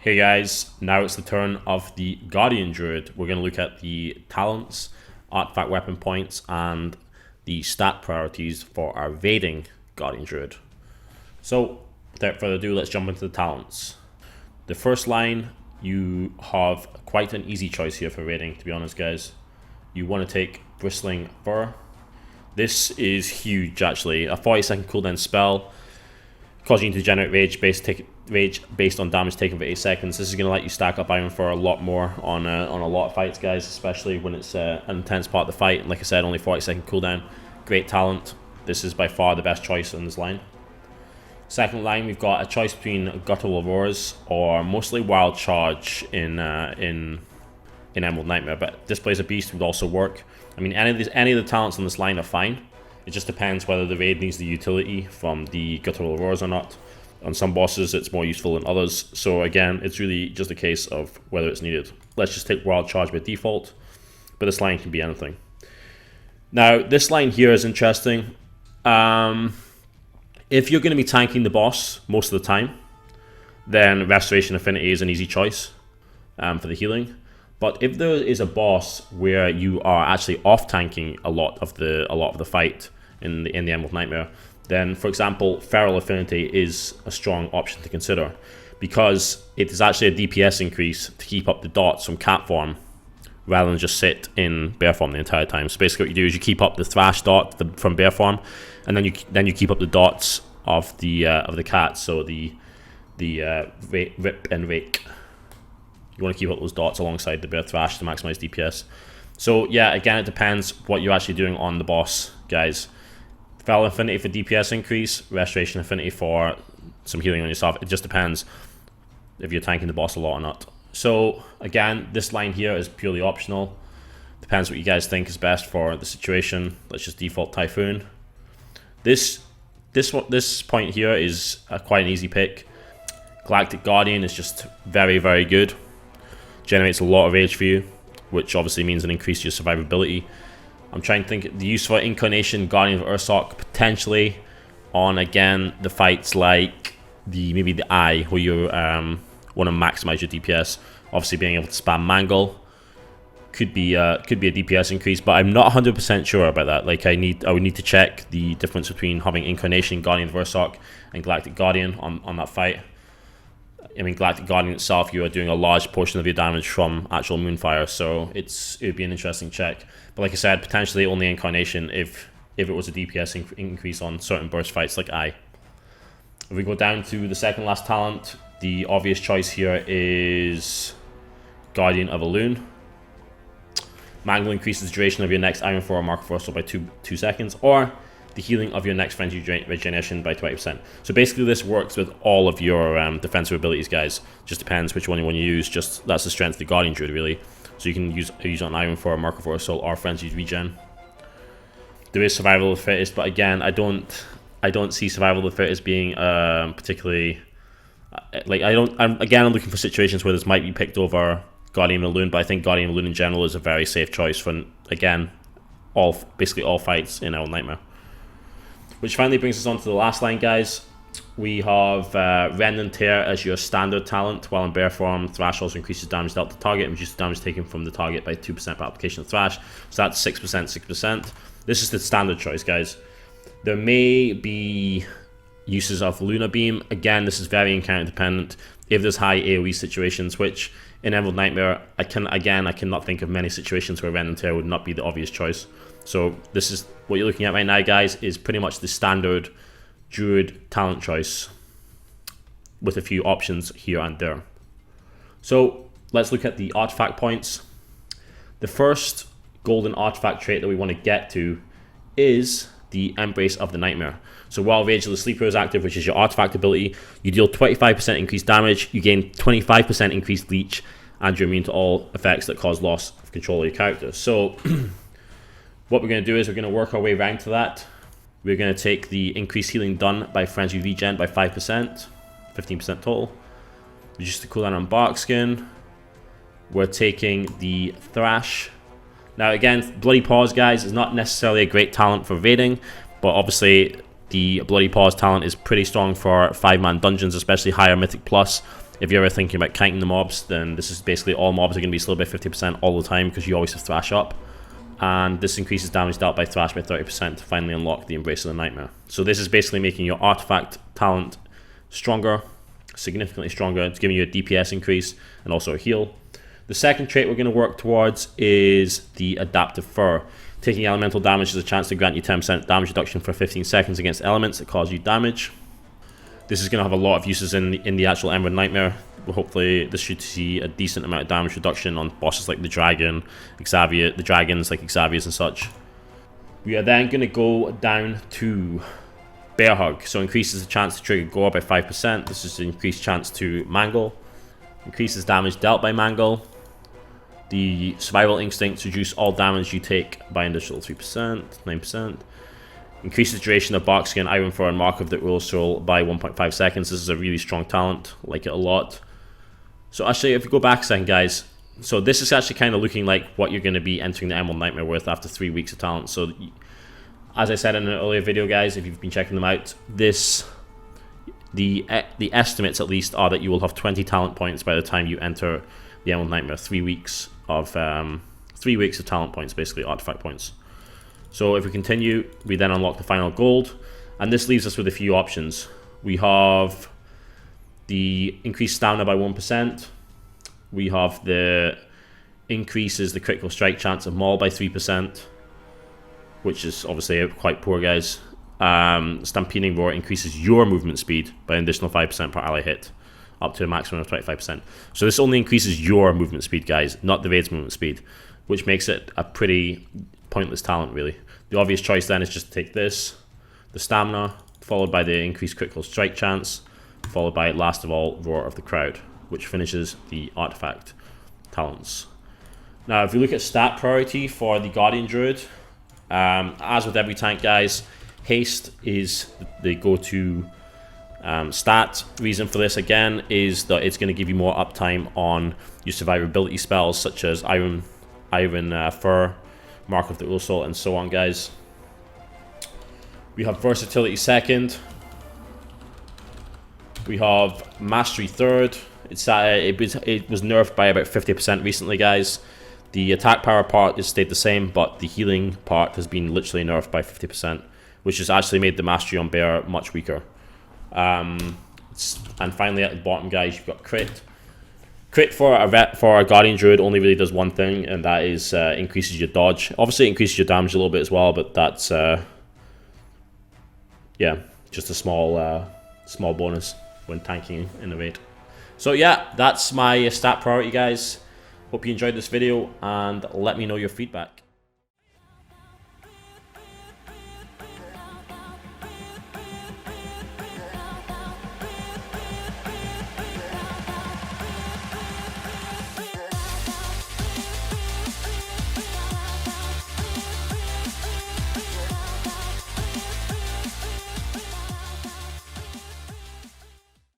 Hey guys, now it's the turn of the Guardian Druid. We're going to look at the talents, artifact weapon points, and the stat priorities for our Vading Guardian Druid. So, without further ado, let's jump into the talents. The first line, you have quite an easy choice here for raiding, to be honest guys. You want to take Bristling Fur. This is huge actually. A 40-second cooldown spell, causing you to generate rage based on damage taken for 8 seconds. This is going to let you stack up Iron for a lot more on a lot of fights, guys, especially when it's an intense part of the fight. And like I said, only 40-second cooldown. Great talent. This is by far the best choice in this line. Second line, we've got a choice between Guttural Auroras or mostly Wild Charge in Emerald Nightmare, but Displays of Beast would also work. I mean, any of the talents in this line are fine. It just depends whether the raid needs the utility from the Guttural Auroras or not. On some bosses, it's more useful than others. So again, it's really just a case of whether it's needed. Let's just take Wild Charge by default, but this line can be anything. Now, this line here is interesting. If you're going to be tanking the boss most of the time, then Restoration Affinity is an easy choice for the healing. But if there is a boss where you are actually off tanking a lot of the fight in the Emerald Nightmare, then for example, Feral Affinity is a strong option to consider because it is actually a DPS increase to keep up the dots from cat form rather than just sit in bear form the entire time. So basically what you do is you keep up the thrash dot from bear form, and then you keep up the dots of the cat, so the rip and rake. You want to keep up those dots alongside the bear thrash to maximize DPS. So yeah, again, it depends what you're actually doing on the boss, guys. Feral Affinity for DPS increase, Restoration Affinity for some healing on yourself. It just depends if you're tanking the boss a lot or not. So again, this line here is purely optional. Depends what you guys think is best for the situation. Let's just default Typhoon. This point here is quite an easy pick. Galactic Guardian is just very, very good. Generates a lot of rage for you, which obviously means an increase to your survivability. I'm trying to think the use for Incarnation, Guardian of Ursoc, potentially on again the fights like maybe the Eye, where you want to maximize your DPS. Obviously, being able to spam Mangle could be a DPS increase, but I'm not 100% sure about that. Like I would need to check the difference between having Incarnation, Guardian of Ursoc, and Galactic Guardian on that fight. I mean, Galactic Guardian itself, you are doing a large portion of your damage from actual Moonfire, so it would be an interesting check. But like I said, potentially only Incarnation if it was a DPS increase on certain burst fights like Eye. If we go down to the second last talent, the obvious choice here is Guardian of Elune. Mangle increases the duration of your next Iron 4 or Mark 4 by 2 seconds, or the healing of your next Frenzy Regeneration by 20%. So basically this works with all of your defensive abilities, guys. Just depends which one you want to use. Just that's the strength of the Guardian Druid, really. So you can use on Iron 4, Mark 4 Assault, or Frenzy Regen. There is Survival of the Fittest, but again, I don't see Survival of the Fittest being particularly I'm looking for situations where this might be picked over Guardian of Elune, but I think Guardian of Elune in general is a very safe choice for, again, basically all fights in Emerald Nightmare. Which finally brings us on to the last line, guys. We have Rend and Tear as your standard talent. While in bear form, Thrash also increases damage dealt to target and reduces damage taken from the target by 2% per application of Thrash. So that's 6%, 6%. This is the standard choice, guys. There may be uses of Lunar Beam. Again, this is very encounter dependent. If there's high AoE situations, which in Emerald Nightmare, I cannot think of many situations where Rend and Tear would not be the obvious choice. So this is what you're looking at right now, guys, is pretty much the standard Druid talent choice with a few options here and there. So let's look at the artifact points. The first golden artifact trait that we want to get to is the Embrace of the Nightmare. So while Rage of the Sleeper is active, which is your artifact ability, you deal 25% increased damage, you gain 25% increased leech, and you're immune to all effects that cause loss of control of your character. So what we're going to do is we're going to work our way around to that. We're going to take the increased healing done by Frenzy Regen by 5%, 15% total. Reduce the cooldown on Bark Skin. We're taking the Thrash. Now again, Bloody Paws, guys, is not necessarily a great talent for raiding, but obviously the Bloody Paws talent is pretty strong for 5-man dungeons, especially higher Mythic Plus. If you're ever thinking about counting the mobs, then this is basically all mobs are going to be slowed by 50% all the time because you always have Thrash up. And this increases damage dealt by Thrash by 30% to finally unlock the Embrace of the Nightmare. So this is basically making your artifact talent stronger, significantly stronger. It's giving you a DPS increase and also a heal. The second trait we're going to work towards is the Adaptive Fur. Taking elemental damage has a chance to grant you 10% damage reduction for 15 seconds against elements that cause you damage. This is going to have a lot of uses in the actual Emerald Nightmare. Hopefully this should see a decent amount of damage reduction on bosses like the dragon, the dragons like Xaviers and such. We are then going to go down to Bear Hug. So increases the chance to trigger Gore by 5%. This is an increased chance to Mangle. Increases damage dealt by Mangle. The Survival Instincts reduce all damage you take by an additional 3%, 9%. Increases duration of Bark Skin, Iron Fur, and Mark of the Uro Soul by 1.5 seconds. This is a really strong talent. Like it a lot. So actually, if you go back a second, guys. So this is actually kind of looking like what you're going to be entering the Emerald Nightmare with after 3 weeks of talent. So as I said in an earlier video, guys, if you've been checking them out, the estimates at least are that you will have 20 talent points by the time you enter the Emerald Nightmare. 3 weeks of talent points, basically artifact points. So if we continue, we then unlock the final gold, and this leaves us with a few options. We have the increased stamina by 1%. We have the increases the critical strike chance of Maul by 3%, which is obviously quite poor, guys. Stampeding Roar increases your movement speed by an additional 5% per ally hit, up to a maximum of 25%. So this only increases your movement speed, guys, not the raid's movement speed, which makes it a pretty pointless talent, really. The obvious choice then is just to take this, the stamina, followed by the increased critical strike chance, followed by, last of all, Roar of the Crowd, which finishes the artifact talents. Now, if you look at stat priority for the Guardian Druid, as with every tank, guys, Haste is the go-to stat. Reason for this, again, is that it's going to give you more uptime on your survivability spells, such as Iron Fur, Mark of the Uro Soul, and so on, guys. We have Versatility second. We have Mastery third. It was nerfed by about 50% recently, guys. The attack power part has stayed the same, but the healing part has been literally nerfed by 50%, which has actually made the Mastery on Bear much weaker. And finally, at the bottom, guys, you've got Crit. Crit for a Guardian Druid only really does one thing, and that is increases your dodge. Obviously, it increases your damage a little bit as well, but that's yeah, just a small bonus when tanking in the raid. So yeah, that's my stat priority, guys. Hope you enjoyed this video, and let me know your feedback.